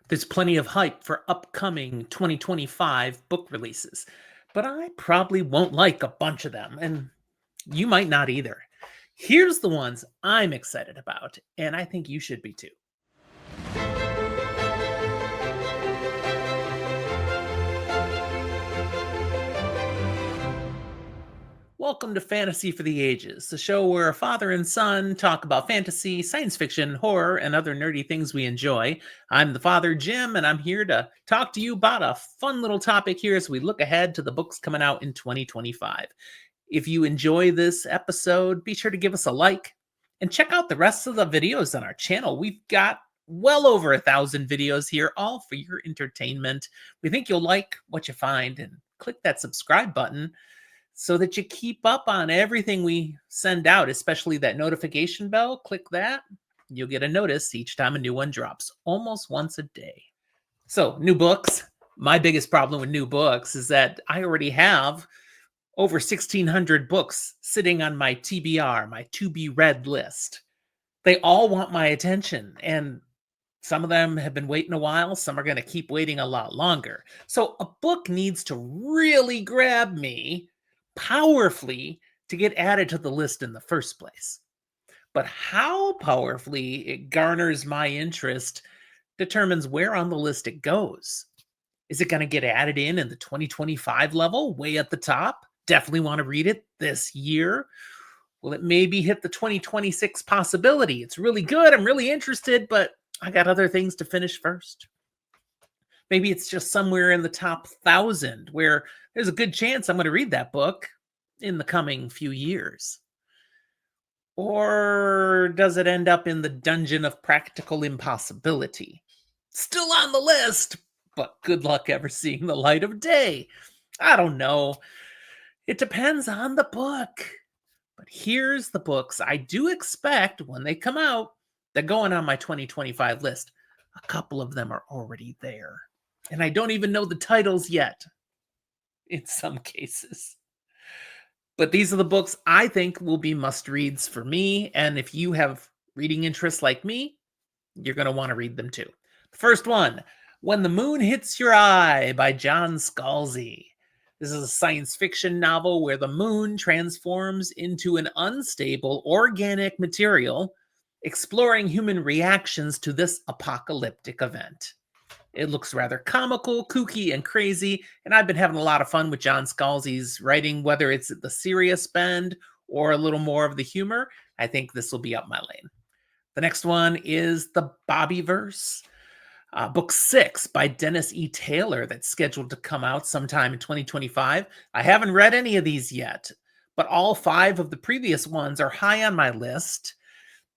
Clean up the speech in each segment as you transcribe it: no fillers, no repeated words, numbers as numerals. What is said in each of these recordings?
There's plenty of hype for upcoming 2025 book releases, but I probably won't like a bunch of them, and you might not either. Here's the ones I'm excited about, and I think you should be too. Welcome to Fantasy for the Ages, the show where a father and son talk about fantasy, science fiction, horror, and other nerdy things we enjoy. I'm the father, Jim, and I'm here to talk to you about a fun little topic here as we look ahead to the books coming out in 2025. If you enjoy this episode, be sure to give us a like and check out the rest of the videos on our channel. We've got well over 1,000 videos here, all for your entertainment. We think you'll like what you find, and click that subscribe button so that you keep up on everything we send out, especially that notification bell. Click that. You'll get a notice each time a new one drops, almost once a day. So, new books. My biggest problem with new books is that I already have over 1,600 books sitting on my TBR, my to be read list. They all want my attention, and some of them have been waiting a while. Some are going to keep waiting a lot longer. So, a book needs to really grab me powerfully to get added to the list in the first place. But how powerfully it garners my interest determines where on the list it goes. Is it going to get added in the 2025 level, way at the top? Definitely want to read it this year. Will it maybe hit the 2026 possibility? It's really good. I'm really interested, but I got other things to finish first. Maybe it's just somewhere in the top 1,000 where there's a good chance I'm going to read that book in the coming few years. Or does it end up in the dungeon of practical impossibility? Still on the list, but good luck ever seeing the light of day. I don't know. It depends on the book. But here's the books I do expect when they come out. They're going on my 2025 list. A couple of them are already there. And I don't even know the titles yet, in some cases. But these are the books I think will be must-reads for me. And if you have reading interests like me, you're going to want to read them too. The first one, When the Moon Hits Your Eye by John Scalzi. This is a science fiction novel where the moon transforms into an unstable organic material, exploring human reactions to this apocalyptic event. It looks rather comical, kooky, and crazy, and I've been having a lot of fun with John Scalzi's writing, whether it's the serious bend or a little more of the humor. I think this will be up my lane. The next one is The Bobbyverse, book 6 by Dennis E. Taylor, that's scheduled to come out sometime in 2025. I haven't read any of these yet, but all 5 of the previous ones are high on my list.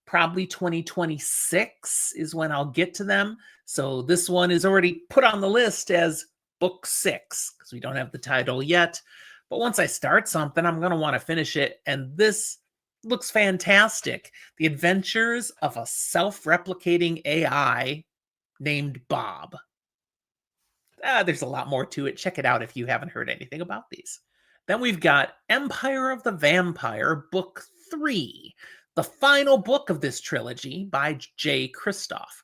Probably 2026 is when I'll get to them. So this one is already put on the list as book 6 because we don't have the title yet. But once I start something, I'm going to want to finish it. And this looks fantastic. The adventures of a self-replicating AI named Bob. There's a lot more to it. Check it out if you haven't heard anything about these. Then we've got Empire of the Vampire, book 3. The final book of this trilogy by Jay Kristoff.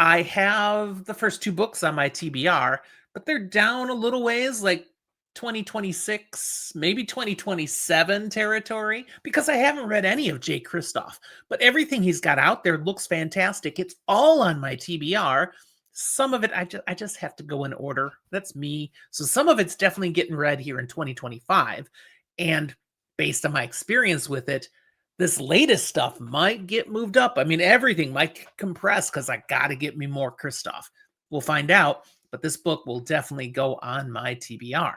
I have the first 2 books on my TBR, but they're down a little ways, like 2026, maybe 2027 territory, because I haven't read any of Jay Kristoff. But everything he's got out there looks fantastic. It's all on my TBR. Some of it, I just have to go in order. That's me. So some of it's definitely getting read here in 2025. And based on my experience with it, this latest stuff might get moved up. I mean, everything might compress because I got to get me more Kristoff. We'll find out, but this book will definitely go on my TBR.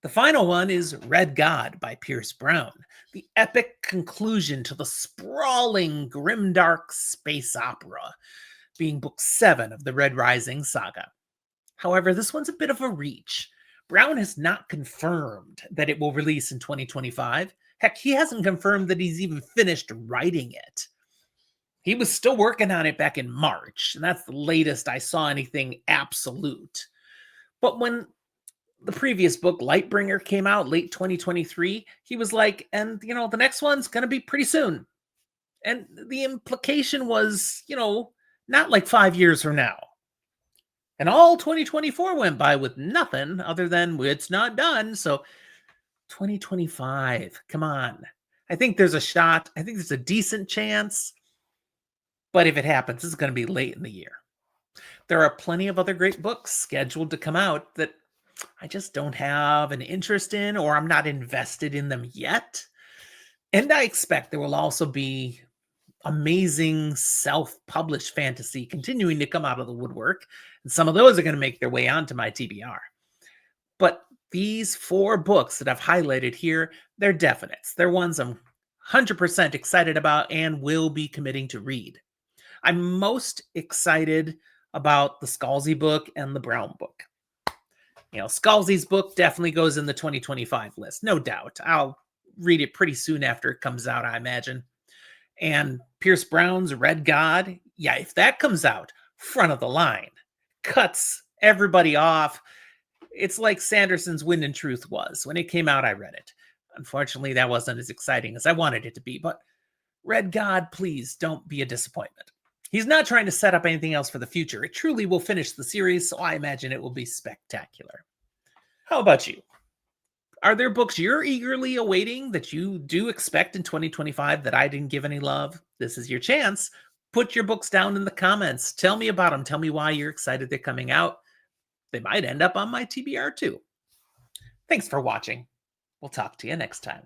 The final one is Red God by Pierce Brown, the epic conclusion to the sprawling, grimdark space opera, being book 7 of the Red Rising saga. However, this one's a bit of a reach. Brown has not confirmed that it will release in 2025. Heck, he hasn't confirmed that he's even finished writing it. He was still working on it back in March, and that's the latest I saw anything absolute. But when the previous book, Lightbringer, came out late 2023, he was like, and, the next one's going to be pretty soon. And the implication was, not like 5 years from now. And all 2024 went by with nothing other than it's not done. So 2025, come on. I think there's a shot. I think there's a decent chance. But if it happens, it's going to be late in the year. There are plenty of other great books scheduled to come out that I just don't have an interest in, or I'm not invested in them yet. And I expect there will also be amazing self-published fantasy continuing to come out of the woodwork. And some of those are going to make their way onto my TBR. But these 4 books that I've highlighted here, they're definites. They're ones I'm 100% excited about and will be committing to read. I'm most excited about the Scalzi book and the Brown book. Scalzi's book definitely goes in the 2025 list, no doubt. I'll read it pretty soon after it comes out, I imagine. And Pierce Brown's Red God, yeah, if that comes out, front of the line, cuts everybody off. It's like Sanderson's Wind and Truth was. When it came out, I read it. Unfortunately, that wasn't as exciting as I wanted it to be, but Red God, please don't be a disappointment. He's not trying to set up anything else for the future. It truly will finish the series, so I imagine it will be spectacular. How about you? Are there books you're eagerly awaiting that you do expect in 2025 that I didn't give any love? This is your chance. Put your books down in the comments. Tell me about them. Tell me why you're excited they're coming out. They might end up on my TBR too. Thanks for watching. We'll talk to you next time.